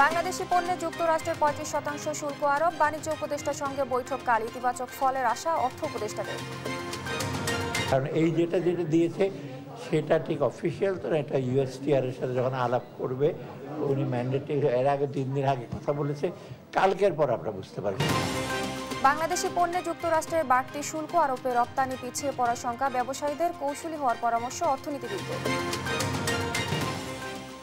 বাংলাদেশি পণ্যে যুক্তরাষ্ট্রের ৩৫% শুল্ক আরোপ, বাণিজ্য উপদেষ্টার সঙ্গে বৈঠককাল ইতিবাচক ফলের আশা অর্থ উপদেষ্টাদের। কারণ এই যেটা দিয়েছে সেটা ঠিক অফিসিয়াল তো, এটা ইউএসটিআর এর সাথে যখন আলাপ করবে উনি ম্যান্ডেটরি এর আগে 3 দিন আগে কথা বলেছে, কালকের পর আমরা বুঝতে পারব। বাংলাদেশি পণ্যে যুক্তরাষ্ট্রের বাড়তি শুল্ক আরোপে রপ্তানি পিছিয়ে পড়ার শঙ্কা ব্যবসায়ীদের, কৌশলী হওয়ার পরামর্শ অর্থনীতিবিদদের।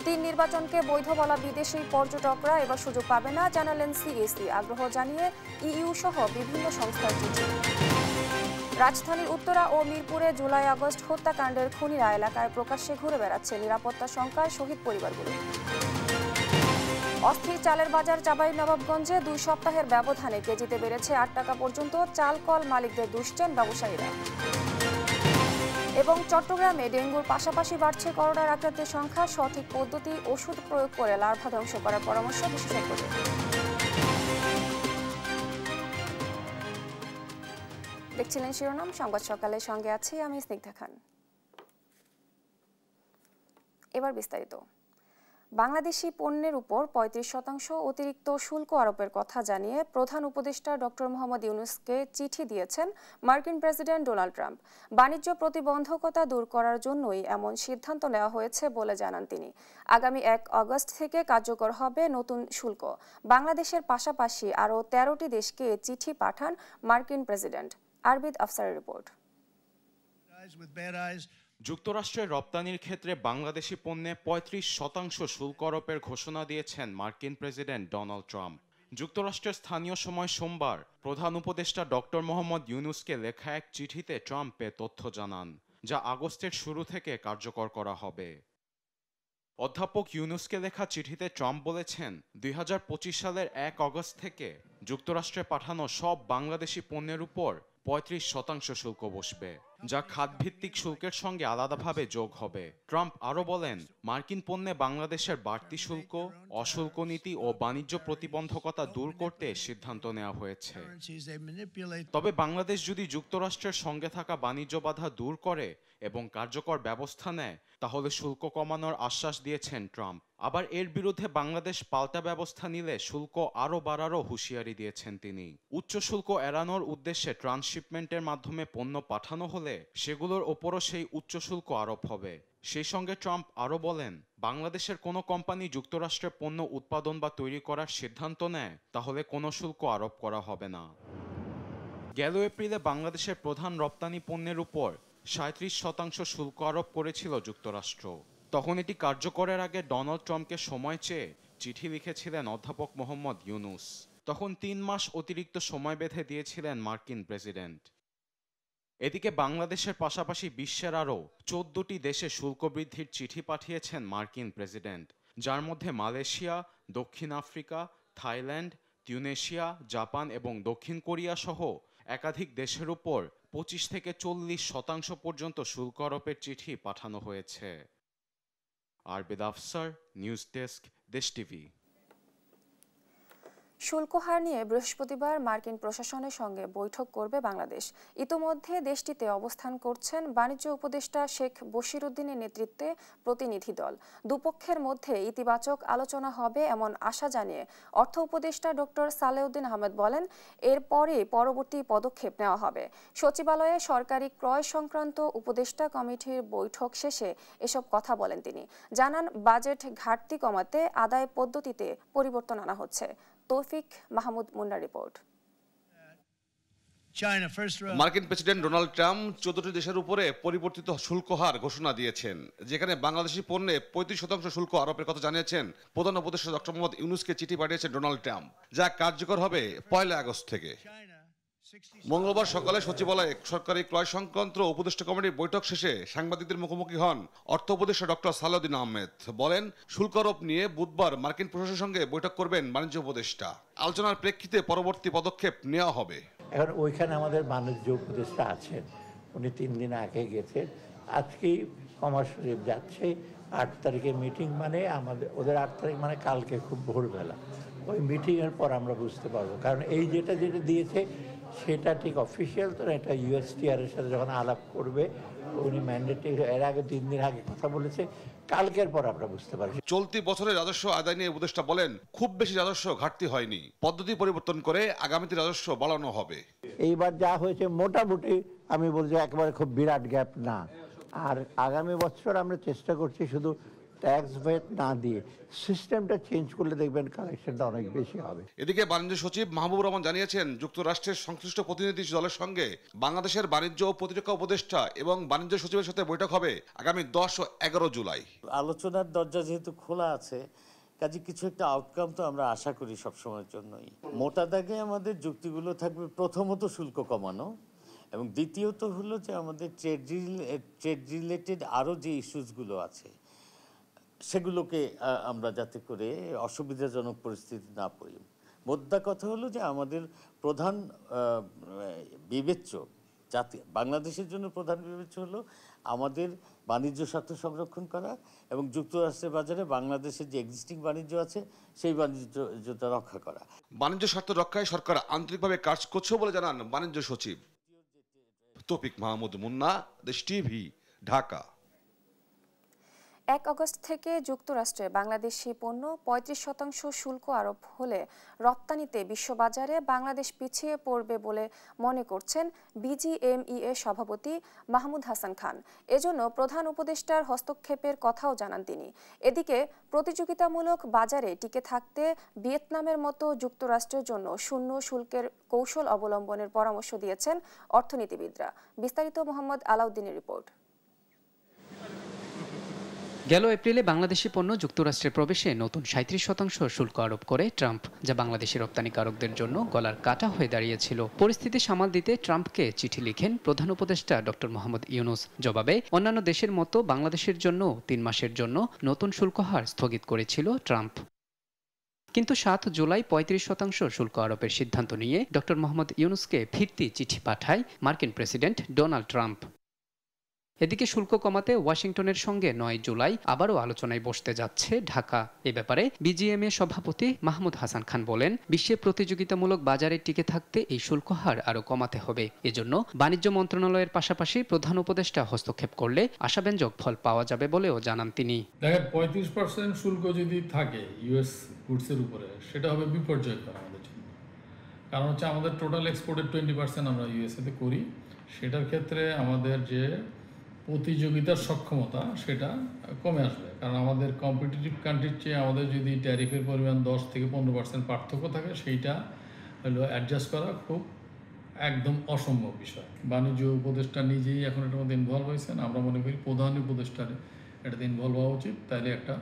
3 নির্বাচনকে বৈধ বলা বিদেশি পর্যটকরা এবার সুযোগ পাবে না, জানালেন সিএসি, আগ্রহ জানিয়ে ইইউ সহ বিভিন্ন সংস্থার চিঠি। রাজধানীর উত্তরা ও মিরপুরে জুলাই আগস্ট হত্যাকাণ্ডের খুনিরা এলাকায় প্রকাশ্যে ঘুরে বেড়াচ্ছে, নিরাপত্তা শঙ্কায় শহীদ পরিবারগুলো। অস্থির চালের বাজার চাঁপাইনবাবগঞ্জে 2 সপ্তাহের ব্যবধানে কেজিতে বেড়েছে 8 টাকা পর্যন্ত, চাল কল মালিকদের দুষছেন ব্যবসায়ীরা। এবং চট্টগ্রামে ডেঙ্গুর পাশাপাশি বাড়ছে করোনার আক্রান্তের সংখ্যা, সঠিক পদ্ধতি ওষুধ প্রয়োগ করে লার্ভা ধ্বংস করার পরামর্শ বিশেষজ্ঞদের। দেখছিলেন শিরোনাম সংবাদ সকালের সঙ্গে আছি আমি স্নিগ্ধা খান। এবার বিস্তারিত। বাংলাদেশি পণ্যের উপর ৩৫% অতিরিক্ত শুল্ক আরোপের কথা জানিয়ে প্রধান উপদেষ্টা ডক্টর মোহাম্মদ ইউনূসকে চিঠি দিয়েছেন মার্কিন প্রেসিডেন্ট ডোনাল্ড ট্রাম্প। বাণিজ্য প্রতিবন্ধকতা দূর করার জন্যই এমন সিদ্ধান্ত নেওয়া হয়েছে বলে জানান তিনি। আগামী 1 আগস্ট থেকে কার্যকর হবে নতুন শুল্ক। বাংলাদেশের পাশাপাশি আরও 13টি দেশকে চিঠি পাঠান মার্কিন প্রেসিডেন্ট। আরবিদ আফসারের রিপোর্ট। যুক্তরাষ্ট্রের রপ্তানির ক্ষেত্রে বাংলাদেশি পণ্যে 35% শুল্ক আরোপের ঘোষণা দিয়েছেন মার্কিন প্রেসিডেন্ট ডোনাল্ড ট্রাম্প। যুক্তরাষ্ট্রের স্থানীয় সময় সোমবার প্রধান উপদেষ্টা ডক্টর মোহাম্মদ ইউনূসকে লেখা এক চিঠিতে ট্রাম্প এ তথ্য জানান, যা আগস্টের শুরু থেকে কার্যকর করা হবে। অধ্যাপক ইউনূসকে লেখা চিঠিতে ট্রাম্প বলেছেন, 2025 সালের 1 আগস্ট থেকে যুক্তরাষ্ট্রে পাঠানো সব বাংলাদেশি পণ্যের উপর 35% শুল্ক বসবে, যা খাতভিত্তিক শুল্কের সঙ্গে আলাদাভাবে যোগ হবে। ট্রাম্প আরও বলেন, মার্কিন পণ্যে বাংলাদেশের বাড়তি শুল্ক, অশুল্ক নীতি ও বাণিজ্য প্রতিবন্ধকতা দূর করতে সিদ্ধান্ত নেওয়া হয়েছে। তবে বাংলাদেশ যদি যুক্তরাষ্ট্রের সঙ্গে থাকা বাণিজ্য বাধা দূর করে এবং কার্যকর ব্যবস্থা নেয়, তাহলে শুল্ক কমানোর আশ্বাস দিয়েছেন ট্রাম্প। আবার এর বিরুদ্ধে বাংলাদেশ পাল্টা ব্যবস্থা নিলে শুল্ক আরও বাড়ারও হুঁশিয়ারি দিয়েছেন তিনি। উচ্চ শুল্ক এড়ানোর উদ্দেশ্যে ট্রান্সশিপমেন্টের মাধ্যমে পণ্য পাঠানো হলে সেগুলোর ওপরও সেই উচ্চ শুল্ক আরোপ হবে। সেই সঙ্গে ট্রাম্প আরও বলেন, বাংলাদেশের কোনো কোম্পানি যুক্তরাষ্ট্রে পণ্য উৎপাদন বা তৈরি করার সিদ্ধান্ত নেয়, তাহলে কোনো শুল্ক আরোপ করা হবে না। গেল এপ্রিলে বাংলাদেশের প্রধান রপ্তানি পণ্যের উপর 37% শুল্ক আরোপ করেছিল যুক্তরাষ্ট্র। তখন এটি কার্যকরের আগে ডোনাল্ড ট্রাম্পকে সময় চেয়ে চিঠি লিখেছিলেন অধ্যাপক মোহাম্মদ ইউনূস। তখন 3 মাস অতিরিক্ত সময় বেঁধে দিয়েছিলেন মার্কিন প্রেসিডেন্ট। এদিকে বাংলাদেশের পাশাপাশি বিশ্বের আরও 14টি দেশে শুল্ক বৃদ্ধির চিঠি পাঠিয়েছেন মার্কিন প্রেসিডেন্ট, যার মধ্যে মালয়েশিয়া, দক্ষিণ আফ্রিকা, থাইল্যান্ড, তিউনেশিয়া, জাপান এবং দক্ষিণ কোরিয়া সহ একাধিক দেশের উপর 25 থেকে 40% পর্যন্ত শুল্ক আরোপের চিঠি পাঠানো হয়েছে। আরবিদ আফসার, নিউজ ডেস্ক, দেশ টিভি। শুল্ক হার নিয়ে বৃহস্পতিবার মার্কিন প্রশাসনের সঙ্গে বৈঠক করবে বাংলাদেশ। ইতোমধ্যে দেশটিতে অবস্থান করছেন বাণিজ্য উপদেষ্টা শেখ বশিরউদ্দিনের নেতৃত্বে প্রতিনিধি দল। দুপক্ষের মধ্যে ইতিবাচক আলোচনা হবে এমন আশা জানিয়ে অর্থ উপদেষ্টা ডক্টর সালেউদ্দিন আহমেদ বলেন, এরপরে পরবর্তী পদক্ষেপ নেওয়া হবে। সচিবালয়ে সরকারি ক্রয় সংক্রান্ত উপদেষ্টা কমিটির বৈঠক শেষে এসব কথা বলেন তিনি। জানান, বাজেট ঘাটতি কমাতে আদায় পদ্ধতিতে পরিবর্তন আনা হচ্ছে। তৌফিক মাহমুদ মুন্নার রিপোর্ট। মার্কিন প্রেসিডেন্ট ডোনাল্ড ট্রাম্প 14টি দেশের উপরে পরিবর্তিত শুল্ক হার ঘোষণা দিয়েছেন, যেখানে বাংলাদেশি পণ্যে 35% শুল্ক আরোপের কথা জানিয়েছেন প্রধান উপদেষ্টা ডক্টর মোহাম্মদ ইউনূসকে চিঠি পাঠিয়েছেন ডোনাল্ড ট্রাম্প, যা কার্যকর হবে 1 আগস্ট থেকে। মঙ্গলবার সকালে সচিবালয়ে সরকারি ক্রয় সংক্রান্ত উপদেষ্টা কমিটির বৈঠক শেষে সাংবাদিকদের মুখোমুখি হন অর্থ উপদেষ্টা ডক্টর সালেউদ্দিন আহমেদ। বলেন, শুল্ক আরোপ নিয়ে বুধবার মার্কিন প্রশাসনের সঙ্গে বৈঠক করবেন বাণিজ্য উপদেষ্টা। আলোচনার প্রেক্ষিতে পরবর্তী পদক্ষেপ নেওয়া হবে। এখন ওইখানে আমাদের বাণিজ্য উপদেষ্টা আছেন, উনি 3 দিন আগে গেছেন, আজকেই কমার্স শরীফ যাচ্ছে। 8 তারিখে মিটিং, মানে আমাদের ওদের 8 তারিখ মানে কালকে খুব ভোরবেলা। ওই মিটিংয়ের পর আমরা বুঝতে পারবো, কারণ এই যেটা দিয়েছে সেটা ঠিক অফিসিয়াল তো না, এটা ইউএসটিআর এর সাথে যখন আলাপ করবে উনি ম্যান্ডেটরি এর আগে 3 দিন আগে কথা বলেছে, কালকের পর আমরা বুঝতে পারছি। চলতি বছরের রাজস্ব আদায় নিয়ে উপদেষ্টা বলেন খুব বেশি রাজস্ব ঘাটতি হয়নি, পদ্ধতি পরিবর্তন করে আগামীতে রাজস্ব বাড়ানো হবে। এইবার যা হয়েছে মোটামুটি আমি বলছি একেবারে খুব বিরাট গ্যাপ না, আর আগামী বছর আমরা চেষ্টা করছি শুধু ট্যাক্স ভেট না দিয়ে সিস্টেমটা চেঞ্জ করলে দেখবেন কালেকশনটা অনেক বেশি হবে। এদিকে বাণিজ্য সচিব মাহবুবুর রহমান জানিয়েছেন যুক্তরাষ্ট্রের সংশ্লিষ্ট প্রতিনিধি দলের সঙ্গে বাংলাদেশের বাণিজ্য ও প্রতিরক্ষা উপদেষ্টা এবং বাণিজ্য সচিবের সাথে বৈঠক হবে আগামী 10 ও 11 জুলাই। আলোচনার দরজা যেহেতু খোলা আছে, কাজে কিছু একটা আউটকাম তো আমরা আশা করি সবসময়ের জন্যই। মোটা দাগে আমাদের যুক্তিগুলো থাকবে প্রথমত শুল্ক কমানো, এবং দ্বিতীয়ত হলো যে আমাদের ট্রেড রিলেটেড আরও যে ইস্যুসগুলো আছে সেগুলোকে আমরা যাতে করে অসুবিধাজনক পরিস্থিতি না পড়ি। মোদ্দা কথা হলো যে আমাদের প্রধান বিবেচ্য বাংলাদেশের জন্য প্রধান বিবেচ্য হলো আমাদের বাণিজ্য স্বার্থ সংরক্ষণ করা এবং যুক্তরাষ্ট্রের বাজারে বাংলাদেশের যে এক্সিস্টিং বাণিজ্য আছে সেই বাণিজ্যটা রক্ষা করা। বাণিজ্য স্বার্থ রক্ষায় সরকার আন্তরিকভাবে কাজ করছে বলে জানান বাণিজ্য সচিব। তৌফিক মাহমুদ মুন্না, দেশ টিভি, ঢাকা। 1 আগস্ট থেকে যুক্তরাষ্ট্রে বাংলাদেশি পণ্য 35% শুল্ক আরোপ হলে রপ্তানিতে বিশ্ববাজারে বাংলাদেশ পিছিয়ে পড়বে বলে মনে করছেন বিজিএমইএ সভাপতি মাহমুদ হাসান খান। এজন্য প্রধান উপদেষ্টার হস্তক্ষেপের কথাও জানান তিনি। এদিকে প্রতিযোগিতামূলক বাজারে টিকে থাকতে ভিয়েতনামের মতো যুক্তরাষ্ট্রের জন্য শূন্য শুল্কের কৌশল অবলম্বনের পরামর্শ দিয়েছেন অর্থনীতিবিদরা। বিস্তারিত মোহাম্মদ আলাউদ্দিনের রিপোর্ট। গেল এপ্রিলে বাংলাদেশি পণ্য যুক্তরাষ্ট্রে প্রবেশে নতুন 37% শুল্ক আরোপ করে ট্রাম্প, যা বাংলাদেশি রপ্তানিকারকদের জন্য গলার কাটা হয়ে দাঁড়িয়েছিল। পরিস্থিতি সামাল দিতে ট্রাম্পকে চিঠি লিখেন প্রধান উপদেষ্টা ডক্টর মোহাম্মদ ইউনুস। জবাবে অন্যান্য দেশের মতো বাংলাদেশের জন্য 3 মাসের জন্য নতুন শুল্ক হার স্থগিত করেছিল ট্রাম্প। কিন্তু 7 জুলাই 35% শুল্ক আরোপের সিদ্ধান্ত নিয়ে ডক্টর মোহাম্মদ ইউনুসকে ফিরতি চিঠি পাঠায় মার্কিন প্রেসিডেন্ট ডোনাল্ড ট্রাম্প। এদিকে শুল্ক কমাতে ওয়াশিংটনের সঙ্গে 9 জুলাই আবারও আলোচনায় বসতে যাচ্ছে ঢাকা। এ ব্যাপারে বিজিএমএ সভাপতি মাহমুদ হাসান খান বলেন, বিশ্বে প্রতিযোগিতামূলক বাজারে টিকে থাকতে এই শুল্ক হার আরও কমাতে হবে। এজন্য বাণিজ্য মন্ত্রণালয়ের পাশাপাশি প্রধান উপদেষ্টা হস্তক্ষেপ করলে আশাব্যঞ্জক ফল পাওয়া যাবে বলেও জানান তিনি। দেখেন 35% শুল্ক যদি থাকে ইউএস গুডসের উপরে, সেটা হবে বিপর্যয়কর আমাদের জন্য। কারণ হচ্ছে আমাদের টোটাল এক্সপোর্টের 20% আমরা ইউএসএতে করি। সেটার ক্ষেত্রে আমাদের যে প্রতিযোগিতার সক্ষমতা সেটা কমে আসবে, কারণ আমাদের কম্পিটিটিভ কান্ট্রির চেয়ে আমাদের যদি ট্যারিফের পরিমাণ 10 থেকে 15% পার্থক্য থাকে, সেইটা হলো অ্যাডজাস্ট করা খুব একদম অসম্ভব বিষয়। বাণিজ্য উপদেষ্টা নিজেই এখন এটার মধ্যে ইনভলভ হয়েছেন। আমরা মনে করি প্রধান উপদেষ্টার এটাতে ইনভলভ হওয়া উচিত, তাইলে একটা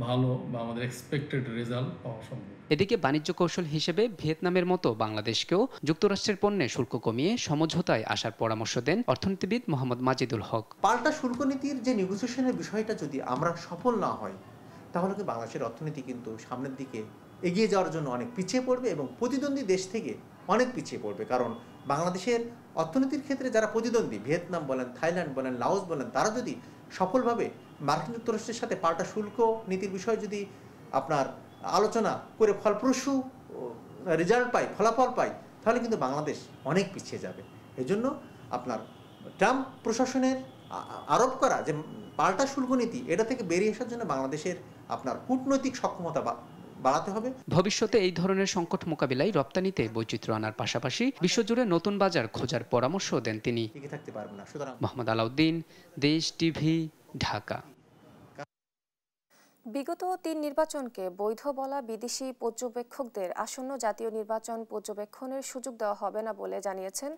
ভালো বা আমাদের এক্সপেক্টেড রেজাল্ট পাওয়া সম্ভব। এদিকে বাণিজ্য কৌশল হিসেবে ভিয়েতনামের মতো বাংলাদেশকেও যুক্তরাষ্ট্রের পণ্যে শুল্ক কমিয়ে সমঝোতায় আসার পরামর্শ দেন অর্থনীতিবিদ মোহাম্মদ মাজিদুল হক। পাল্টা শুল্ক নীতির যে নেগোসিয়েশনের বিষয়টা যদি আমরা সফল না হয়, তাহলে কি বাংলাদেশের অর্থনীতি কিন্তু সামনের দিকে এগিয়ে যাওয়ার জন্য অনেক পিছিয়ে পড়বে এবং প্রতিদ্বন্দ্বী দেশ থেকে অনেক পিছিয়ে পড়বে। কারণ বাংলাদেশের অর্থনীতির ক্ষেত্রে যারা প্রতিদ্বন্দ্বী, ভিয়েতনাম বলেন, থাইল্যান্ড বলেন, লাওস বলেন, তারা যদি সফলভাবে মার্কিন যুক্তরাষ্ট্রের সাথে পাল্টা শুল্ক নীতির বিষয়ে যদি আপনার আলোচনা করে ফলপ্রসূ রেজাল্ট পায়, ফলাফল পায়, তাহলে কিন্তু বাংলাদেশ অনেক পিছিয়ে যাবে। এজন্য আপনার ট্রাম্প প্রশাসনের আরোপ করা যে পাল্টা শুল্ক নীতি, এটা থেকে বেরিয়ে আসার জন্য বাংলাদেশের আপনার কূটনৈতিক সক্ষমতা বাড়াতে হবে। ভবিষ্যতে এই ধরনের সংকট মোকাবিলায় রপ্তানিতে বৈচিত্র্য আনার পাশাপাশি বিশ্বজুড়ে নতুন বাজার খোঁজার পরামর্শ দেন তিনি। টিকে থাকতে পারবে না। সুতরাং মোহাম্মদ আলাউদ্দিন, দেশ টিভি, ঢাকা। বিগত 3 নির্বাচনকে বৈধ বলা বিদেশি পর্যবেক্ষকদের আসন্ন জাতীয় নির্বাচন পর্যবেক্ষণের সুযোগ দেওয়া হবে না বলে জানিয়েছেন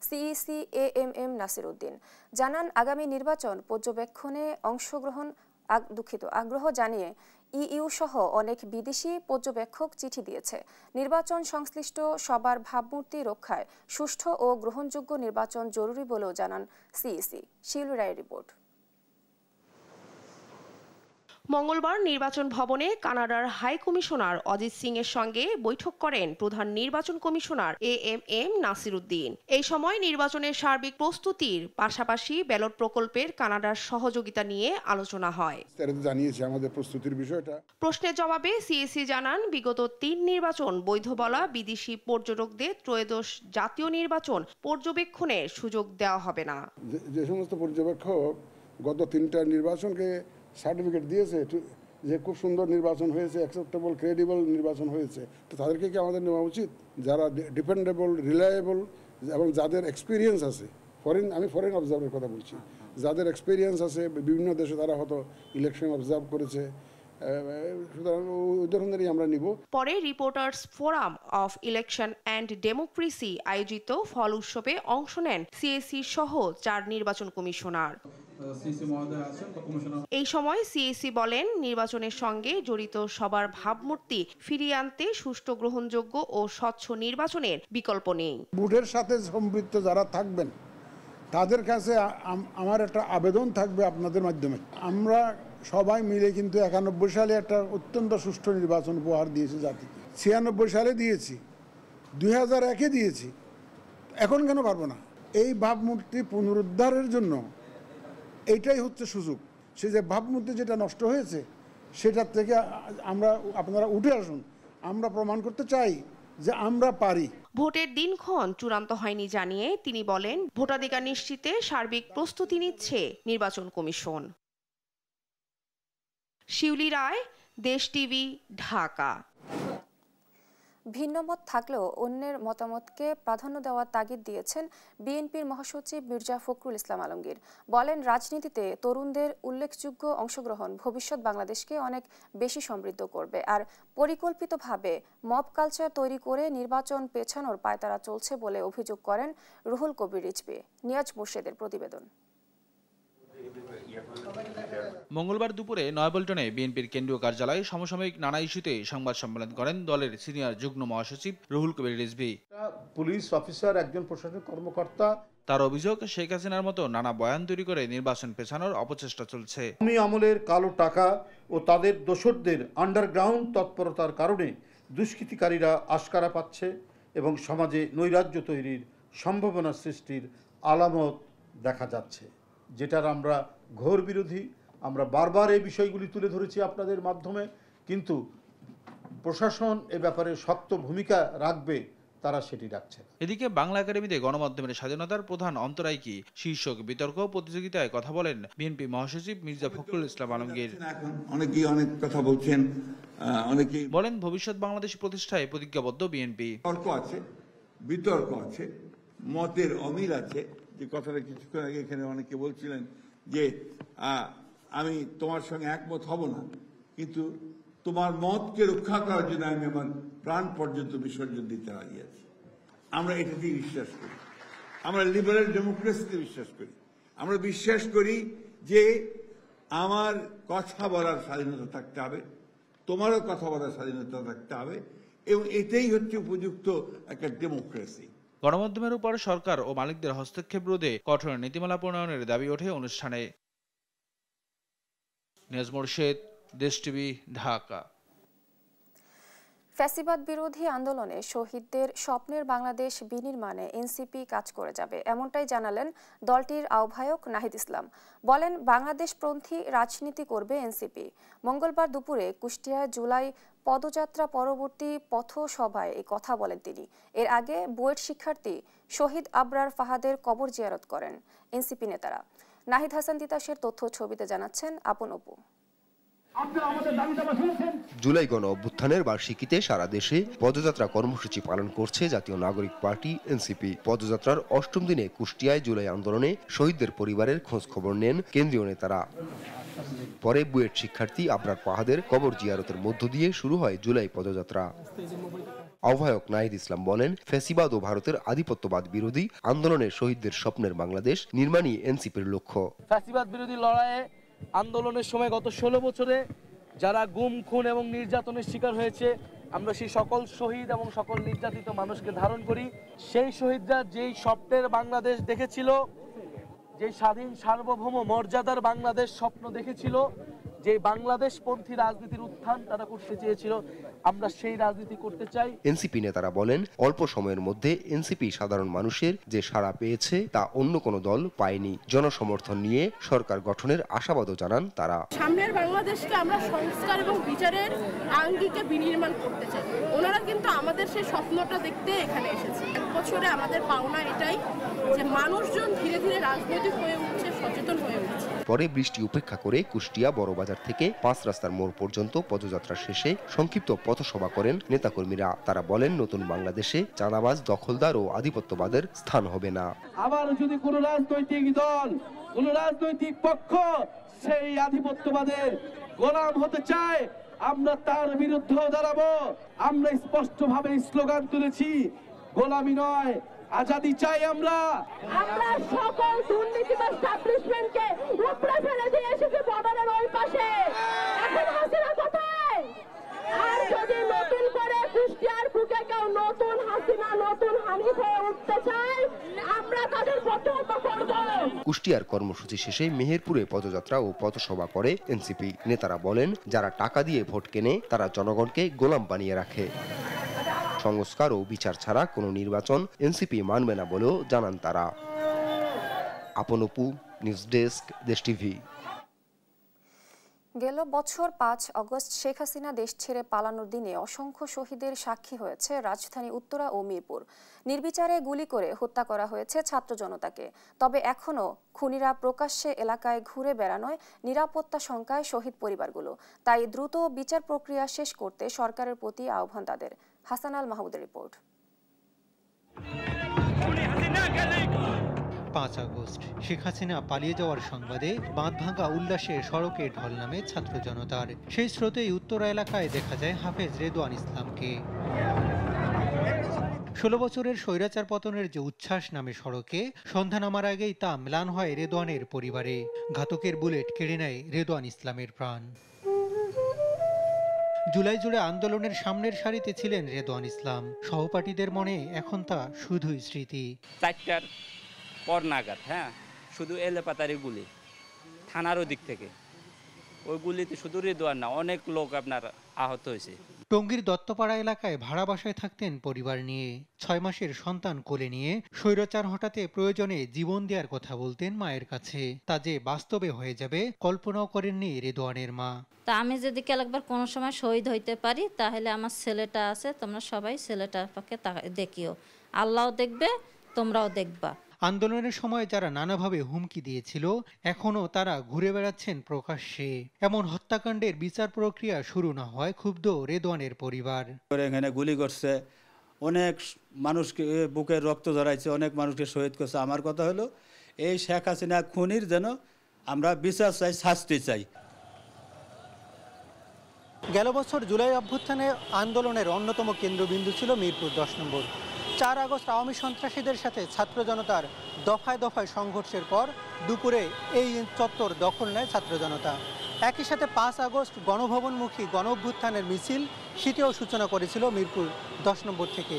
সিইসি এএমএম নাসির উদ্দিন। জানান, আগামী নির্বাচন পর্যবেক্ষণে আগ্রহ জানিয়ে ইইউ সহ অনেক বিদেশি পর্যবেক্ষক চিঠি দিয়েছে। নির্বাচন সংশ্লিষ্ট সবার ভাবমূর্তি রক্ষায় সুষ্ঠু ও গ্রহণযোগ্য নির্বাচন জরুরি বলেও জানান সিইসি। শিউলি রায়ের রিপোর্ট। মঙ্গলবার নির্বাচন ভবনে কানাডার হাই কমিশনার অজিত সিং এর সঙ্গে বৈঠক করেন প্রধান নির্বাচন কমিশনার এএমএম নাসির উদ্দিন। এই সময় নির্বাচনের সার্বিক প্রস্তুতির পাশাপাশি ব্যালট প্রকল্পের কানাডার সহযোগিতা নিয়ে আলোচনা হয়। জানিয়েছে আমাদের প্রস্তুতির বিষয়টা। প্রশ্নের জবাবে সিএসি জানান, বিগত 3 নির্বাচন বৈধ বলা বিদেশি পর্যটকদের ত্রয়োদশ জাতীয় নির্বাচন পর্যবেক্ষণের সুযোগ দেওয়া হবে না। যে সমস্ত পর্যবেক্ষক গত 3টা নির্বাচনকে সার্টিফিকেট দিয়েছে যে খুব সুন্দর নির্বাচন হয়েছে, অ্যাকসেপ্টেবল ক্রেডিবল নির্বাচন হয়েছে, তো তাদেরকে কি আমাদের নেওয়া উচিত? যারা ডিপেন্ডেবল, রিলায়েবল এবং যাদের এক্সপিরিয়েন্স আছে, আমি ফরেন অবজার্ভের কথা বলছি, যাদের এক্সপিরিয়েন্স আছে বিভিন্ন দেশে, তারা হয়তো ইলেকশন অবজার্ভ করেছে, সুতরাং ওই ধরনেরই আমরা নিব। পরে reporters forum of election and democracy আয়োজিত ফল উৎসবে অংশ নেন সিএসি সহ 4 নির্বাচন কমিশনার। এই সময় সিএসি বলেন, নির্বাচনের সঙ্গে জড়িত সবার ভাবমূর্তি ফিরিয়ে আনতে সুষ্ঠু, গ্রহণযোগ্য ও স্বচ্ছ নির্বাচনের বিকল্প নেই। ভোটের সাথে সম্পৃক্ত যারা থাকবেন তাদের কাছে আমার একটা আবেদন থাকবে আপনাদের মাধ্যমে। আমরা সবাই মিলে কিন্তু 91 সালে একটা অত্যন্ত সুষ্ঠু নির্বাচন উপহার দিয়েছি জাতিকে, 96 সালে দিয়েছি, 2001-এ দিয়েছি, এখন কেন পারবো না? এই ভাবমূর্তি পুনরুদ্ধারের জন্য এইটাই হচ্ছে সুযোগ। সে যে ভাবমূর্তি যেটা নষ্ট হয়েছে সেটার থেকে আপনারা উঠে আসুন, আমরা প্রমাণ করতে চাই যে আমরা পারি। ভোটের দিনক্ষণ চূড়ান্ত হয়নি জানিয়ে তিনি বলেন, ভোটাধিকার নিশ্চিতে সার্বিক প্রস্তুতি নিচ্ছে নির্বাচন কমিশন। শিউলি রায়, দেশ টিভি, ঢাকা। ভিন্নমত থাকলেও অন্যের মতামতকে প্রাধান্য দেওয়ার তাগিদ দিয়েছেন বিএনপির মহাসচিব মির্জা ফখরুল ইসলাম আলমগীর। বলেন, রাজনীতিতে তরুণদের উল্লেখযোগ্য অংশগ্রহণ ভবিষ্যৎ বাংলাদেশকে অনেক বেশি সমৃদ্ধ করবে, আর পরিকল্পিতভাবে মব কালচার তৈরি করে নির্বাচন পেছানোর পায়তারা চলছে বলে অভিযোগ করেন রুহুল কবির রিজভী। নিয়াজ মুর্শেদের প্রতিবেদন। মঙ্গলবার দুপুরে নয়াপল্টনে বিএনপির কেন্দ্রীয় কার্যালয়ে সমসাময়িক নানা ইস্যুতে সংবাদ সম্মেলন করেন দলের সিনিয়র যুগ্ম মহাসচিব রুহুল কবির রিজভী। পুলিশ অফিসার, একজন প্রশাসনিক কর্মকর্তা, তার অভিযোগ, শেখ হাসিনার মতো নানা বয়ান তৈরি করে নির্বাচন পেছানোর অপচেষ্টা চলছে। আওয়ামী আমলের কালো টাকা ও তাদের দোসরদের আন্ডারগ্রাউন্ড তৎপরতার কারণে দুষ্কৃতিকারীরা আশকারা পাচ্ছে এবং সমাজে নৈরাজ্য তৈরির সম্ভাবনা সৃষ্টির আলামত দেখা যাচ্ছে, যেটার আমরা ঘোর বিরোধী। আমরা বারবার এই বিষয়গুলি তুলে ধরেছি আপনাদের মাধ্যমে, কিন্তু প্রশাসন এ ব্যাপারে শক্ত ভূমিকা রাখবে, তারা সেটি রাখছে। এদিকে বাংলা একাডেমিতে গণমাধ্যমের স্বাধীনতার প্রধান অন্তরায় কি শীর্ষক বিতর্ক প্রতিযোগিতায় কথা বলেন বিএনপি মহাসচিব মির্জা ফখরুল ইসলাম আলমগীর। অনেকেই অনেক কথা বলছেন, অনেকেই বলেন, ভবিষ্যৎ বাংলাদেশ প্রতিষ্ঠায় প্রতিজ্ঞাবদ্ধ বিএনপি। তর্ক আছে, বিতর্ক আছে, মতের অমিল আছে। যে কথাটা কিছুক্ষণ আগে এখানে অনেকে বলছিলেন যে আমি তোমার সঙ্গে একমত হব না, কিন্তু তোমার মতকে রক্ষা করার জন্য আমি আমার প্রাণ পর্যন্ত বিসর্জন দিতে রাজি আছি। আমরা এটাতেই বিশ্বাস করি, আমরা লিবারেল ডেমোক্রেসিতে বিশ্বাস করি। আমরা বিশ্বাস করি যে আমার কথা বলার স্বাধীনতা থাকতে হবে, তোমারও কথা বলার স্বাধীনতা থাকতে হবে, এবং এটাই হচ্ছে উপযুক্ত একটা ডেমোক্রেসি। গণমাধ্যমের উপর সরকার ও মালিকদের হস্তক্ষেপ রোধে কঠোর নীতিমালা প্রণয়নের দাবি ওঠে অনুষ্ঠানে। নিয়াজ মুর্শেদ, দেশ টিভি, ঢাকা। ফ্যাসিবাদ বিরোধী আন্দোলনে শহীদদের স্বপ্নের বাংলাদেশ বিনির্মাণে এনসিপি কাজ করে যাবে, এমনটাই জানালেন দলটির আহ্বায়ক নাহিদ ইসলাম। বলেন, বাংলাদেশপন্থী রাজনীতি করবে এনসিপি। মঙ্গলবার দুপুরে কুষ্টিয়ায় জুলাই পদযাত্রা পরবর্তী পথসভায় এই কথা বলেন তিনি। এর আগে বুয়েট শিক্ষার্থী শহীদ আবরার ফাহাদের কবর জিয়ারত করেন এনসিপি নেতারা। নাহিদ হাসান তিতাসের তথ্য ছবিতে জানাচ্ছেন আপন অপু। জুলাই গণ অভ্যুত্থানের বার্ষিকীতে সারা দেশে পদযাত্রা কর্মসূচি পালন করছে জাতীয় নাগরিক পার্টি এনসিপি। পদযাত্রার ৮ম দিনে কুষ্টিয়ায় জুলাই আন্দোলনে শহীদদের পরিবারের খোঁজ খবর নেন কেন্দ্রীয় নেতারা। পরে বুয়েট শিক্ষার্থী আবরার ফাহাদের কবর জিয়ারতের মধ্য দিয়ে শুরু হয় জুলাই পদযাত্রা। আহ্বায়ক নাহিদ ইসলাম বলেন, ফ্যাসিবাদ ও ভারতের আধিপত্যবাদ বিরোধী আন্দোলনে শহীদদের স্বপ্নের বাংলাদেশ নির্মাণই এনসিপির লক্ষ্য। ফ্যাসিবাদ বিরোধী লড়াইয়ে আন্দোলনের সময় গত 16 বছরে যারা গুম, খুন এবং নির্যাতনের শিকার হয়েছে, আমরা সেই সকল শহীদ এবং সকল নির্যাতিত মানুষকে ধারণ করি। সেই শহীদরা যেই স্বপ্নের বাংলাদেশ দেখেছিল, যেই স্বাধীন সার্বভৌম মর্যাদার বাংলাদেশ স্বপ্ন দেখেছিল, যে বাংলাদেশপন্থী রাজনীতির উত্থান তারা করতে চেয়েছিল, আমরা সেই রাজনীতি করতে চাই। এনসিপি নেতারা বলেন, অল্প সময়ের মধ্যে এনসিপি সাধারণ মানুষের যে সাড়া পেয়েছে তা অন্য কোনো দল পায়নি। জনসমর্থন নিয়ে সরকার গঠনের আশাবাদও জানান তারা। সামনের বাংলাদেশকে আমরা সংস্কার এবং বিচারের আঙ্গিকে বিনির্মাণ করতে চাই। ওনারা কিন্তু আমাদের সেই স্বপ্নটা দেখতে এখানে এসেছে। এক বছরে আমাদের পাওনা এটাই যে মানুষজন ধীরে ধীরে রাজনৈতিক হয়ে উঠছে, সচেতন হয়ে উঠছে। পরে বৃষ্টি উপেক্ষা করে কুষ্টিয়া বড়বাজার থেকে 5 রাস্তার মোড় পর্যন্ত পদযাত্রা শেষে সংক্ষিপ্ত পথসভা করেন নেতাকর্মীরা। তারা বলেন, নতুন বাংলাদেশে চাঁদাবাজ, দখলদার ও আধিপত্যবাদের স্থান হবে না। আবার যদি কোনো রাজনৈতিক দল, কোনো রাজনৈতিক পক্ষ সেই আধিপত্যবাদের গোলাম হতে চায়, আমরা তার বিরুদ্ধে দাঁড়াবো। আমরা স্পষ্টভাবে স্লোগান তুলেছি, গোলামি নয়, আজাদি চাই। আমরা সকল দুর্নীতিবাজ এস্টাবলিশমেন্টকে উপড়ে ফেলে দিয়ে এসেছি বর্ডারের ওই পাশে। এখন হাসিনা কোথায়? আর যদি নতুন করে কুষ্টিয়ার বুকে কেউ নতুন হাসিনা, নতুন হানিফ হয়ে উঠতে চায়, আমরা তাদের প্রতিহত করব। কুষ্টিয়ার কর্মসূচি শেষে মেহেরপুরে পদযাত্রা ও পথসভা করে এনসিপি নেতারা বলেন, যারা টাকা দিয়ে ভোট কেনে তারা জনগণকে গোলাম বানিয়ে রাখে। সংস্কার ও বিচার ছাড়া কোনো নির্বাচন এনসিপি মানবে না বলেও জানান তারা। আপন অপু, নিউজ ডেস্ক, দেশ টিভি। গেল বছর 5 আগস্ট শেখ হাসিনা দেশ ছেড়ে পালানোর দিনে অসংখ্য শহীদের সাক্ষী হয়েছে রাজধানী উত্তরা ও মিরপুর। নির্বিচারে গুলি করে হত্যা করা হয়েছে ছাত্র জনতাকে। তবে এখনও খুনিরা প্রকাশ্যে এলাকায় ঘুরে বেড়ানোয় নিরাপত্তা শঙ্কায় শহীদ পরিবারগুলো। তাই দ্রুত বিচার প্রক্রিয়া শেষ করতে সরকারের প্রতি আহ্বান তাদের। হাসান আল মাহমুদের রিপোর্ট। 5 আগস্ট শেখ হাসিনা পালিয়ে যাওয়ার সংবাদে বাঁধভাঙ্গা উল্লাসে সড়কে ঢল নামে ছাত্র জনতার। সেই স্রোতেই উত্তরা এলাকায় দেখা যায় হাফেজ রেদওয়ান ইসলামকে। 16 বছরের স্বৈরাচার পতনের যে উচ্ছ্বাস নামে সড়কে, সন্ধ্যা নামার আগেই তা ম্লান হয় রেদওয়ানের পরিবারে। ঘাতকের বুলেট কেড়ে নেয় রেদওয়ান ইসলামের প্রাণ। জুলাই জুড়ে আন্দোলনের সামনের সারিতে ছিলেন রেদওয়ান ইসলাম। সহপাঠীদের মনে এখন তা শুধুই স্মৃতি। 4টার পর নাগাদ শুধু এলেপাতারি গুলি থানার ওদিক থেকে, ওই গুলিতে শুধু রেদওয়ান না, অনেক লোক আপনার আহত হয়েছে। টঙ্গীর দত্তপাড়া এলাকায় ভাড়া বাসায় থাকতেন পরিবার নিয়ে। 6 মাসের সন্তান কোলে নিয়ে স্বৈরাচার হঠাতে প্রয়োজনে জীবন দেওয়ার কথা বলতেন মায়ের কাছে। তা যে বাস্তবে হয়ে যাবে কল্পনাও করেননি রেদওয়ানের মা। তা আমি যদি একবার কোনো সময় শহীদ হইতে পারি, তাহলে আমার ছেলেটা আছে, তোমরা সবাই ছেলেটার পক্ষে দেখিও, আল্লাহও দেখবে, তোমরাও দেখবা। আন্দোলনের সময় যারা নানাভাবে হুমকি দিয়েছিল, এখনো তারা ঘুরে বেড়াচ্ছেন প্রকাশ্যে। এমন হত্যাকাণ্ডের বিচার প্রক্রিয়া শুরু না হয় ক্ষুব্ধ রেদওয়ানের পরিবার। এখানে গুলি করছে, অনেক মানুষকে বুকের রক্ত ঝরাইছে, অনেক মানুষকে শহীদ করছে। আমার কথা হলো, এই শেখ হাসিনা খুনির যেন আমরা বিচার চাই, শাস্তি চাই। গেল বছর জুলাই অভ্যুত্থানে আন্দোলনের অন্যতম কেন্দ্রবিন্দু ছিল মিরপুর 10 নম্বর। 4 আগস্ট আওয়ামী সন্ত্রাসীদের সাথে ছাত্র জনতার দফায় দফায় সংঘর্ষের পর দুপুরে এই চত্বর দখল নেয় ছাত্র জনতা। একই সাথে 5 আগস্ট গণভবনমুখী গণ অভ্যুত্থানের মিছিল, সেটিও সূচনা করেছিল মিরপুর 10 নম্বর থেকে।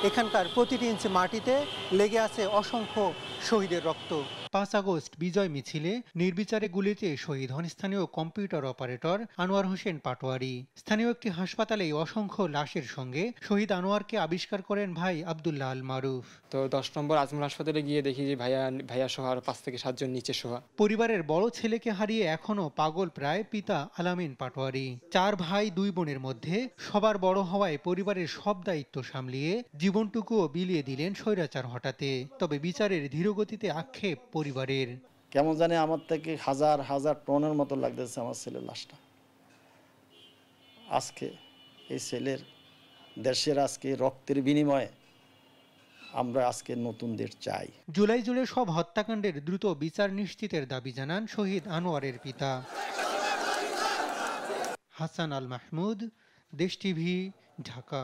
এখানকার প্রতিটি ইঞ্চি মাটিতে লেগে আছে অসংখ্য শহীদের রক্ত। 5 আগস্ট বিজয় মিছিলে নির্বিচারে গুলিতে শহীদ হন স্থানীয় কম্পিউটার অপারেটর আনোয়ার হোসেন পাটোয়ারি। স্থানীয় একটি হাসপাতালে অসংখ্য লাশের সঙ্গে শহীদ আনোয়ারকে আবিষ্কার করেন ভাই আব্দুল্লাহ আল মারুফ। তো 10 নম্বর আজমল হাসপাতালে গিয়ে দেখি যে ভাইয়া সহ আর 5 থেকে 7 জন নিচে শোয়া। পরিবারের বড় ছেলেকে হারিয়ে এখনো পাগল প্রায় পিতা আলামিন পাটোয়ারি। 4 ভাই 2 বোনের মধ্যে সবার বড় হওয়ায় পরিবারের সব দায়িত্ব সামলিয়ে জীবনটুকুও বিলিয়ে দিলেন স্বৈরাচার হঠাতে। তবে বিচারের ধীরগতিতে আক্ষেপ পরিবারের। কেমন জানি আমার থেকে হাজার হাজার টনের মতো লাগতেছে আমার ছেলের লাশটা। আজকে এই ছেলের দেশের আজকে রক্তের বিনিময়ে আমরা আজকে নতুন দেশ চাই। জুলাই জুড়ে সব হত্যাকাণ্ডের দ্রুত বিচার নিশ্চিতের দাবি জানান শহীদ আনোয়ারের পিতা। হাসান আল মাহমুদ, দেশ টিভি, ঢাকা।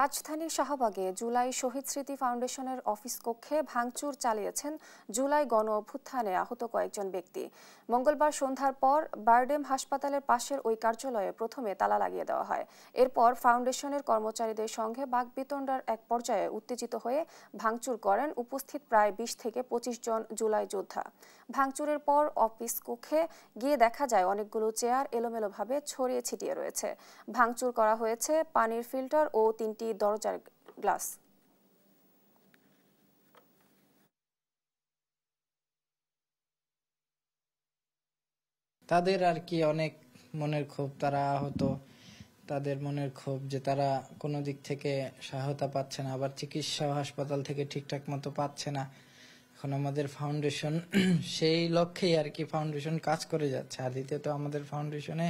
রাজধানীর শাহবাগে জুলাই শহীদ স্মৃতি ফাউন্ডেশনের অফিস কক্ষে ভাঙচুর চালিয়েছেন জুলাই গণ অভ্যুত্থানে আহত কয়েকজন ব্যক্তি। মঙ্গলবার সন্ধ্যার পর বারডেম হাসপাতালের পাশের ওই কার্যালয়ে প্রথমে তালা লাগিয়ে দেওয়া হয়। এরপর ফাউন্ডেশনের কর্মচারীদের সঙ্গে বাকবিতণ্ডার এক পর্যায়ে উত্তেজিত হয়ে ভাঙচুর করেন উপস্থিত প্রায় ২০ থেকে ২৫ জন জুলাই যোদ্ধা। ভাঙচুরের পর অফিস কক্ষে গিয়ে দেখা যায় অনেকগুলো চেয়ার এলোমেলোভাবে ছড়িয়ে ছিটিয়ে রয়েছে। ভাঙচুর করা হয়েছে পানির ফিল্টার ও ৩টি দরজার গ্লাস। তাদের আর কি অনেক মনের ক্ষোভ, তারা আহত, তাদের মনের ক্ষোভ যে তারা কোনো দিক থেকে সহায়তা পাচ্ছে না, আবার চিকিৎসা হাসপাতাল থেকে ঠিকঠাক মতো পাচ্ছে না। এখন আমাদের ফাউন্ডেশন সেই লক্ষ্যেই আর কি ফাউন্ডেশন কাজ করে যাচ্ছে। আর দ্বিতীয়ত আমাদের ফাউন্ডেশনে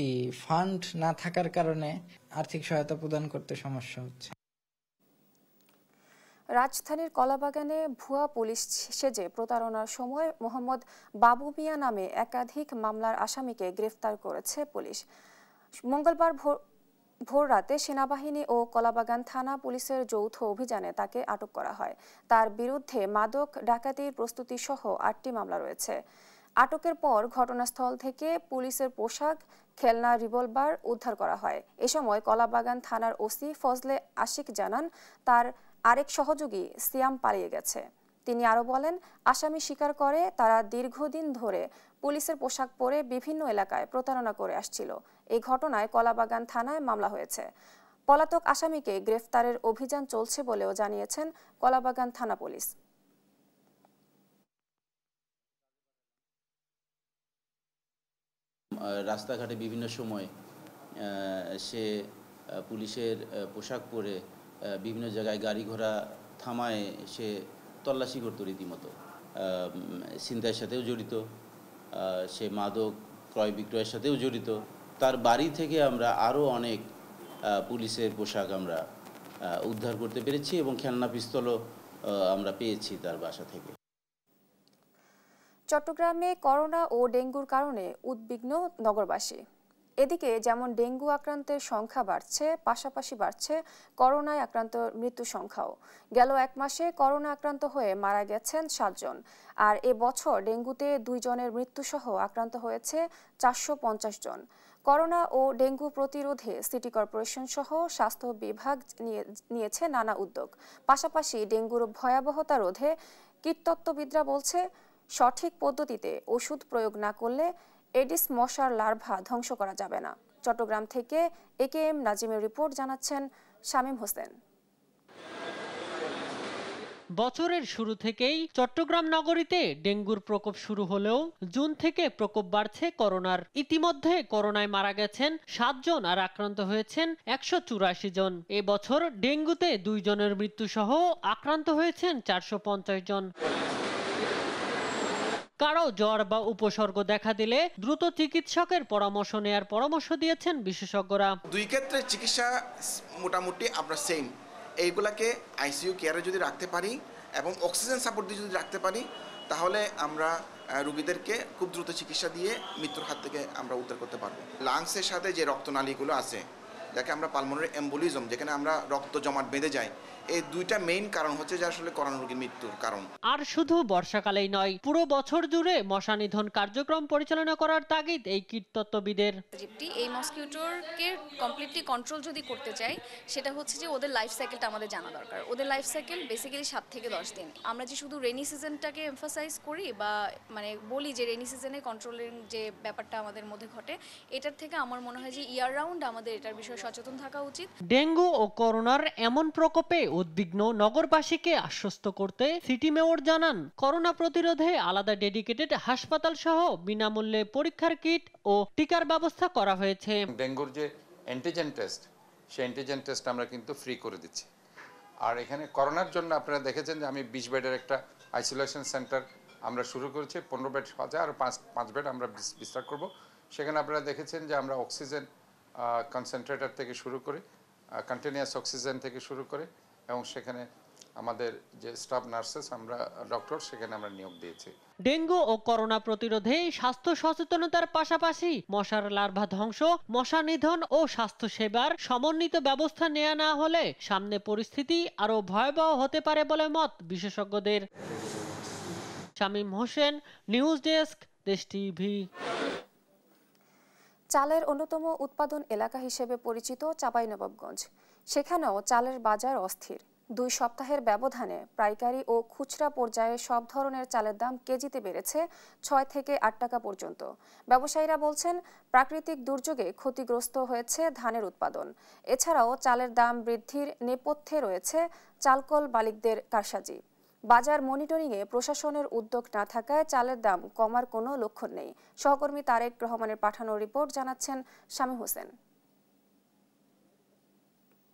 এই ফান্ড না থাকার কারণে আর্থিক সহায়তা প্রদান করতে সমস্যা হচ্ছে। রাজধানীর কলাবাগানে ভুয়া পুলিশ সেজে প্রতারণার সময় মোহাম্মদ বাবু মিয়া নামে একাধিক মামলার আসামিকে গ্রেফতার করেছে পুলিশ। মঙ্গলবার ভোর রাতে সেনাবাহিনী ও কলাবাগান থানা পুলিশের যৌথ অভিযানে তাকে আটক করা হয়। তার বিরুদ্ধে মাদক ডাকাতির প্রস্তুতি সহ ৮টি মামলা রয়েছে। আটকের পর ঘটনাস্থল থেকে পুলিশের পোশাক, খেলনা, রিভলভার উদ্ধার করা হয়। এ সময় কলাবাগান থানার ওসি ফজলে আশিক জানান তার আরেক সহযোগী সিয়াম পালিয়ে গেছে। তিনি আরো বলেন, আসামি স্বীকার করে তারা দীর্ঘদিন ধরে পুলিশের পোশাক পরে বিভিন্ন এলাকায় প্রতারণা করে আসছিল। এই ঘটনায় কলাবাগান থানায় মামলা হয়েছে। পলাতক আসামিকে গ্রেফতারের অভিযান চলছে বলেও জানিয়েছেন কলাবাগান থানা পুলিশ। রাস্তাঘাটে বিভিন্ন সময় সে পুলিশের পোশাক পরে বিভিন্ন জায়গায় গাড়ি ঘোড়া থামায় সে তল্লাশি করত রীতিমতো। ছিনতাইয়ের সাথেও জড়িত, সে মাদক ক্রয় বিক্রয়ের সাথেও জড়িত। তার বাড়ি থেকে আমরা আরও অনেক পুলিশের পোশাক আমরা উদ্ধার করতে পেরেছি এবং খেলনা পিস্তলও আমরা পেয়েছি তার বাসা থেকে। চট্টগ্রামে করোনা ও ডেঙ্গুর কারণে উদ্বিগ্ন নগরবাসী। এদিকে যেমন ডেঙ্গু আক্রান্তের সংখ্যা বাড়ছে, পাশাপাশি বাড়ছে করোনায় আক্রান্ত মৃত্যু সংখ্যাও। গেল এক মাসে করোনা আক্রান্ত হয়ে মারা গেছেন 7 জন। আর এবছর ডেঙ্গুতে 2 জনের মৃত্যুসহ আক্রান্ত হয়েছে 450 জন। করোনা ও ডেঙ্গু প্রতিরোধে সিটি কর্পোরেশন সহ স্বাস্থ্য বিভাগ নিয়েছে নানা উদ্যোগ। পাশাপাশি ডেঙ্গুর ভয়াবহতা রোধে কীটতত্ত্ববিদরা বলছে, সঠিক পদ্ধতিতে ওষুধ প্রয়োগ না করলে এডিস মশার লার্ভা ধ্বংস করা যাবে না। চট্টগ্রাম থেকে AKM নাজিমের রিপোর্ট, জানাচ্ছেন শামীম হোসেন। বছরের শুরু থেকেই চট্টগ্রাম নগরীতে ডেঙ্গুর প্রকোপ শুরু হলেও জুন থেকে প্রকোপ বাড়ছে করোনার। ইতিমধ্যে করোনায় মারা গেছেন 7 জন আর আক্রান্ত হয়েছেন 184 জন। এবছর ডেঙ্গুতে 2 জনের মৃত্যুসহ আক্রান্ত হয়েছেন 450 জন। কারো জ্বর বা উপসর্গ দেখা দিলে দ্রুত চিকিৎসকের পরামর্শ নেয়ার পরামর্শ দিয়েছেন বিশেষজ্ঞরা। 2 ক্ষেত্রে চিকিৎসা মোটামুটি আমরা সেম। এইগুলাকে আইসিইউ কেয়ারে যদি রাখতে পারি এবং অক্সিজেন সাপোর্ট দিয়ে যদি রাখতে পারি, তাহলে আমরা রোগীদেরকে খুব দ্রুত চিকিৎসা দিয়ে মৃত্যুর হাত থেকে আমরা উদ্ধার করতে পারবো। লাংসের সাথে যে রক্তনালীগুলো আছে, যাকে আমরা পালমোনারি এম্বোলিজম, যেখানে আমরা রক্ত জমাট বেঁধে যায়, এই 2টা মেইন কারণ হচ্ছে যে আসলে করোনা রোগীর মৃত্যুর কারণ। আর শুধু বর্ষাকালেই নয়, পুরো বছর জুড়ে মশা নিধন কার্যক্রম পরিচালনা করার তাগিদ এই কীটতত্ত্ববিদের। এই মসকিউটোকে কমপ্লিটলি কন্ট্রোল যদি করতে চাই, সেটা হচ্ছে যে ওদের লাইফ সাইকেলটা আমাদের জানা দরকার। ওদের লাইফ সাইকেল বেসিক্যালি 7 থেকে 10 দিন। আমরা যে শুধু রেনি সিজনটাকে এমফাসাইজ করি বা বলি যে রেনি সিজনে কন্ট্রোলিং যে ব্যাপারটা আমাদের মধ্যে ঘটে, এটার থেকে আমার মনে হয় যে ইয়ার রাউন্ড আমাদের এটার বিষয়ে সচেতন থাকা উচিত। ডেঙ্গু ও করোনার এমন প্রকোপে উদ্বিগ্ন নগরবাসীকে আশ্বস্ত করতে সিটি মেয়র জানান, করোনা প্রতিরোধে আলাদা ডেডিকেটেড হাসপাতাল সহ বিনামূল্যে পরীক্ষার কিট ও টিকার ব্যবস্থা করা হয়েছে। ডেঙ্গুর যে অ্যান্টিজেন টেস্ট, সেই অ্যান্টিজেন টেস্ট আমরা কিন্তু ফ্রি করে দিচ্ছি। আর এখানে করোনার জন্য আপনারা দেখেছেন যে আমি 20 বেডের একটা আইসোলেশন সেন্টার আমরা শুরু করেছি। 15 বেড হচ্ছে, আর 5 বেড আমরা বিস্তার করব। সেখানে আপনারা দেখেছেন যে আমরা অক্সিজেন কনসেন্ট্রেটর থেকে শুরু করে, কন্টিনিউয়াস অক্সিজেন থেকে শুরু করে, এবং সেখানে আমাদের যে স্টাফ নার্সেস আমরা ডক্টর সেখানে আমরা নিয়োগ দিয়েছি। ডেঙ্গু ও করোনা প্রতিরোধে স্বাস্থ্য সচেতনতার পাশাপাশি মশার লার্ভা ধ্বংস, মশা নিধন ও স্বাস্থ্য সেবার সমন্বিত ব্যবস্থা নেওয়া না হলে সামনে পরিস্থিতি আরো ভয়াবহ হতে পারে বলে মত বিশেষজ্ঞদের। শামীম হোসেন, নিউজ ডেস্ক, দেশ টিভি। চালের অন্যতম উৎপাদন এলাকা হিসেবে পরিচিত চাঁপাইনবাবগঞ্জ, সেখানেও চালের বাজার অস্থির। 2 সপ্তাহের ব্যবধানে পাইকারি ও খুচরা পর্যায়ে সব ধরনের চালের দাম কেজিতে বেড়েছে 6 থেকে 8 টাকা পর্যন্ত। ব্যবসায়ীরা বলছেন, প্রাকৃতিক দুর্যোগে ক্ষতিগ্রস্ত হয়েছে ধানের উৎপাদন। এছাড়াও চালের দাম বৃদ্ধির নেপথ্যে রয়েছে চালকল মালিকদের কারসাজি। বাজার মনিটরিংয়ে প্রশাসনের উদ্যোগ না থাকায় চালের দাম কমার কোনো লক্ষণ নেই। সহকর্মী তারেক রহমানের পাঠানো রিপোর্ট জানাচ্ছেন শামীম হোসেন।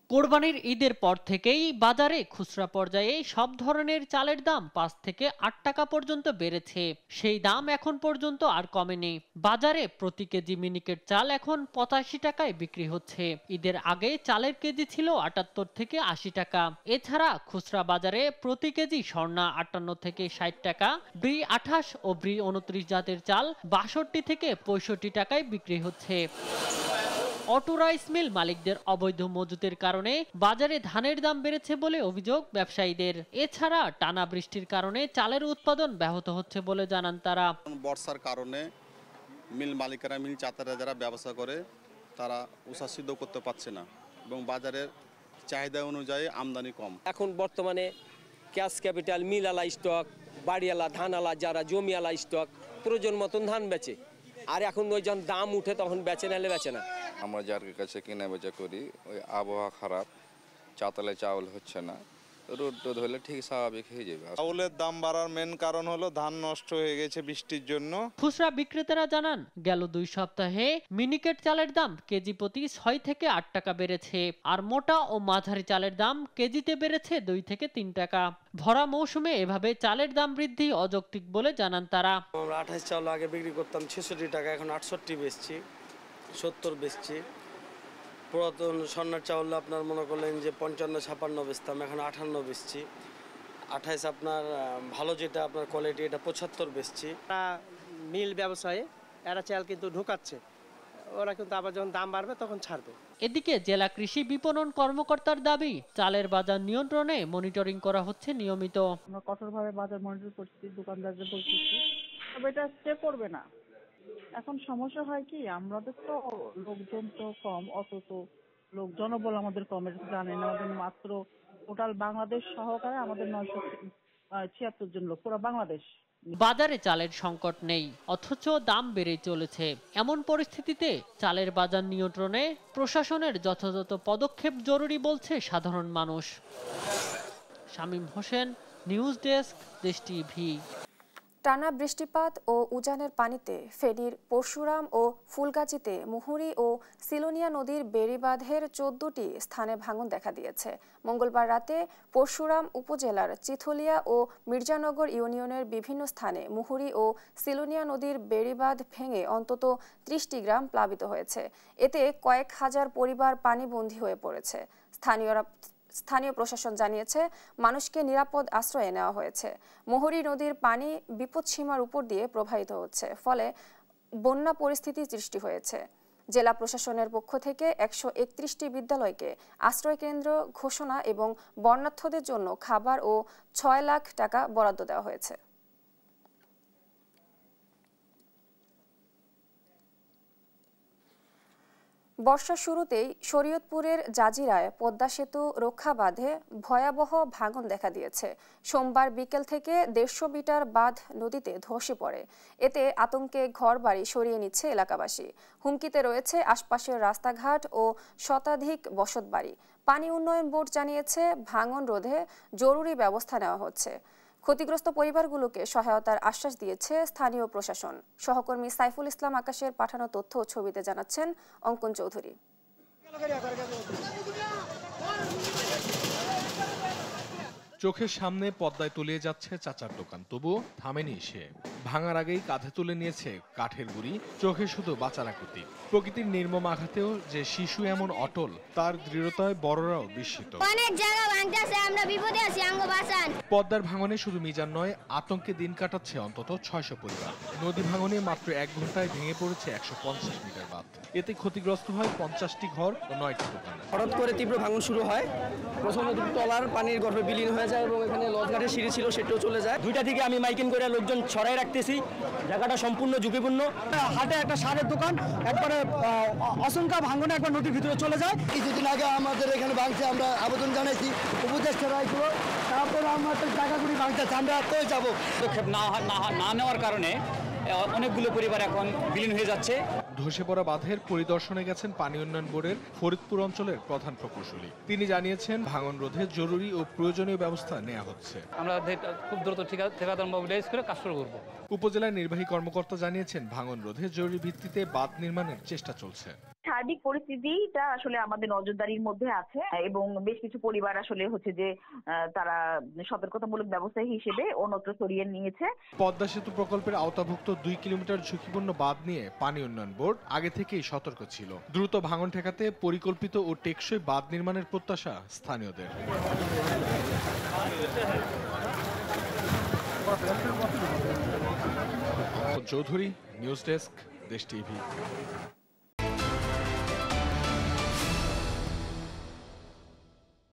কোরবানির ঈদের পর থেকেই বাজারে খুচরা পর্যায়ে সব ধরনের চালের দাম 5 থেকে 8 টাকা পর্যন্ত বেড়েছে। সেই দাম এখন পর্যন্ত আর কমেনি। বাজারে প্রতি কেজি মিনিকেট চাল এখন 85 টাকায় বিক্রি হচ্ছে। ঈদের আগে চালের কেজি ছিল 78 থেকে 80 টাকা। এছাড়া খুচরা বাজারে প্রতি কেজি স্বর্ণা 58 থেকে 60 টাকা, ব্রি 28 ও ব্রি 29 জাতের চাল 62 থেকে 65 টাকায় বিক্রি হচ্ছে। অটো রাইস মিল মালিকদের অবৈধ মজুতের কারণে বাজারে ধানের দাম বেড়েছে বলে অভিযোগ ব্যবসায়ীদের। এছাড়া টানা বৃষ্টির কারণে চালের উৎপাদন ব্যাহত হচ্ছে বলে জানান তারা। বর্ষার কারণে মিল মালিকেরা, মিল চাতারা যারা ব্যবসা করে তারা উৎসাহিত করতে পারছে না এবং বাজারের চাহিদা অনুযায়ী আমদানি কম। এখন বর্তমানে ক্যাশ ক্যাপিটাল, মিলালা স্টক, বাড়িওয়ালা, ধানালা, যারা জমিওয়ালা স্টক প্রয়োজন মতন ধান বেচে, আর এখন ওই যখন দাম উঠে তখন বেচে, নাহলে বেচে না। আমরা যার কাছে কেনা বেচা করি, ওই আবহাওয়া খারাপ, চাতালে চাউল হচ্ছে না, রোদ টোদ হলে ঠিক স্বাভাবিক হয়ে যাবে। চাউলের দাম বাড়ার মেন কারণ হলো ধান নষ্ট হয়ে গেছে বৃষ্টির জন্য। খুচরা বিক্রেতারা জানান, গেল 2 সপ্তাহে মিনিকেট চালের দাম কেজি প্রতি 6 থেকে 8 টাকা বেড়েছে, আর মোটা ও মাঝারি চালের দাম কেজিতে বেড়েছে 2 থেকে 3 টাকা। ভরা মৌসুমে এভাবে চালের দাম বৃদ্ধি অযৌক্তিক বলে জানান তারা। 28 চাউল আগে বিক্রি করতাম 66 টাকা, এখন 68 বেচছি, 70 বেচছি। পুরাতন স্বর্ণার চাউল আপনার মনে করলেন যে 55-56 বেচতাম, এখন 58 বেচছি। 28 আপনার ভালো যেটা আপনার কোয়ালিটি, এটা 75 বেচছি। মিল ব্যবসায়ী এরা চাল কিন্তু ঢুকাচ্ছে, ওরা কিন্তু আবার যখন দাম বাড়বে তখন ছাড়বে। এদিকে জেলা কৃষি বিপণন কর্মকর্তার দাবি, চালের বাজার নিয়ন্ত্রণে মনিটরিং করা হচ্ছে নিয়মিত। আমরা কঠোরভাবে বাজার মনিটর করছি, দোকানদারদের বলছি, তবে এটা স্টে করবে না। এখন সমস্যা হয় কি, আমাদের তো লোকজন তো কম, অত তো লোক জনবল আমাদের কম, এটা জানেন। আমাদের মাত্র টোটাল বাংলাদেশ সহকারে আমাদের 976 জন লোক, পুরো বাংলাদেশ। বাজারে চালের সংকট নেই, অথচ দাম বেড়েই চলেছে। এমন পরিস্থিতিতে চালের বাজার নিয়ন্ত্রণে প্রশাসনের যথাযথ পদক্ষেপ জরুরি বলছে সাধারণ মানুষ। শামীম হোসেন, নিউজ ডেস্ক, দেশ টিভি। টানা বৃষ্টিপাত ও উজানের পানিতে ফেনীর পরশুরাম ও ফুলগাজীতে মুহুরী ও সিলোনিয়া নদীর বেড়িবাঁধের 14টি স্থানে ভাঙন দেখা দিয়েছে। মঙ্গলবার রাতে পরশুরাম উপজেলার চিথলিয়া ও মির্জানগর ইউনিয়নের বিভিন্ন স্থানে মুহুরী ও সিলোনিয়া নদীর বেড়িবাঁধ ভেঙে অন্তত 30টি গ্রাম প্লাবিত হয়েছে। এতে কয়েক হাজার পরিবার পানিবন্দী হয়ে পড়েছে। স্থানীয় প্রশাসন জানিয়েছে, মানুষকে নিরাপদ আশ্রয়ে নেওয়া হয়েছে। মুহুরী নদীর পানি বিপদসীমার উপর দিয়ে প্রবাহিত হচ্ছে, ফলে বন্যা পরিস্থিতি সৃষ্টি হয়েছে। জেলা প্রশাসনের পক্ষ থেকে 131টি বিদ্যালয়কে আশ্রয়কেন্দ্র ঘোষণা এবং বন্যার্থদের জন্য খাবার ও 6 লাখ টাকা বরাদ্দ দেওয়া হয়েছে। বর্ষার শুরুতেই শরীয়তপুরের জাজিরায় পদ্মা সেতু রক্ষা বাঁধে ভয়াবহ ভাঙন দেখা দিয়েছে। সোমবার বিকেল থেকে 150 মিটার বাঁধ নদীতে ধসে পড়ে। এতে আতঙ্কে ঘরবাড়ি সরিয়ে নিচ্ছে এলাকাবাসী। হুমকিতে রয়েছে আশপাশের রাস্তাঘাট ও শতাধিক বসতবাড়ি। পানি উন্নয়ন বোর্ড জানিয়েছে, ভাঙন রোধে জরুরি ব্যবস্থা নেওয়া হচ্ছে। ক্ষতিগ্রস্ত পরিবারগুলোকে সহায়তার আশ্বাস দিয়েছে স্থানীয় প্রশাসন। সহকর্মী সাইফুল ইসলাম আকাশের পাঠানো তথ্য ও ছবিতে জানাচ্ছেন অঙ্কন চৌধুরী। চোখের সামনে পদ্মায় তলিয়ে যাচ্ছে চাচার দোকান, তবুও থামেনি সে। ভাঙার আগেই কাঁধে তুলে নিয়েছে কাঠের গুঁড়ি, চোখে শুধু বাঁচারাকুতি। প্রকৃতির নির্মম আঘাতেও যে শিশু এমন অটল, তার দৃঢ়তায় বড়রাও বিস্মিত। অনেক জায়গা ভাঙতেছে, আমরা বিপদে আছি, আঙ্গ বাঁচান। পদ্মার ভাঙনে শুধু মিজান নয়, আতঙ্কে দিন কাটাচ্ছে অন্তত 600 পরিবার। নদী ভাঙনে মাত্র 1 ঘন্টায় ভেঙে পড়েছে 150 মিটার বাঁধ। এতে ক্ষতিগ্রস্ত হয় 50টি ঘর ও 9টি দোকান। হঠাৎ করে তীব্র ভাঙন শুরু হয়, প্রথমে ট্রলার পানির গর্ভে বিলীন হয়ে যায় এবং এখানে লঞ্চঘাটের সিঁড়ি ছিল সেটাও চলে যায়। 2টা থেকে আমি মাইকিং করে লোকজন ছড়াই রাখতেছি, জায়গাটা সম্পূর্ণ ঝুঁকিপূর্ণ। হাটে একটা সারের দোকান একবারে অসংখ্য ভাঙনে একবার নদীর ভিতরে চলে যায়। কিছুদিন আগে আমাদের এখানে ভাঙছে, আমরা আবেদন জানাইছি উপদেষ্টা রায়পুর, তারপরে আমাদের জায়গাগুলি ভাঙতেছে, আমরা কই যাবো? পদক্ষেপ না নেওয়ার কারণে অনেকগুলো পরিবার এখন বিলীন হয়ে যাচ্ছে। ধসে পড়া বাঁধের পরিদর্শনে গেছেন পানি উন্নয়ন বোর্ডের ফরিদপুর অঞ্চলের প্রধান প্রকৌশলী। তিনি জানিয়েছেন ভাঙন রোধে জরুরি ও প্রয়োজনীয় ব্যবস্থা নেওয়া হচ্ছে। আমরা খুব দ্রুত ঠিকাদার মোবিলাইজ করে কাজ শুরু করব। উপজেলার নির্বাহী কর্মকর্তা জানিয়েছেন ভাঙন রোধে জরুরি ভিত্তিতে বাঁধ নির্মাণের চেষ্টা চলছে। সার্বিক পরিস্থিতিটা আসলে আমাদের নজরদারির মধ্যে আছে এবং বেশ কিছু পরিবার আসলে হচ্ছে যে তারা সতর্কতামূলক ব্যবস্থা হিসেবে অন্যত্র সরিয়ে নিয়েছে। পদ্মা সেতু প্রকল্পের আওতাভুক্ত 2 কিলোমিটার ঝুঁকিপূর্ণ বাঁধ নিয়ে পানি উন্নয়ন বোর্ড আগে থেকেই সতর্ক ছিল। দ্রুত ভাঙন ঠেকাতে পরিকল্পিত ও টেকসই বাঁধ নির্মাণের প্রত্যাশা স্থানীয়দের। চৌধুরী, নিউজ ডেস্ক, দেশ টিভি।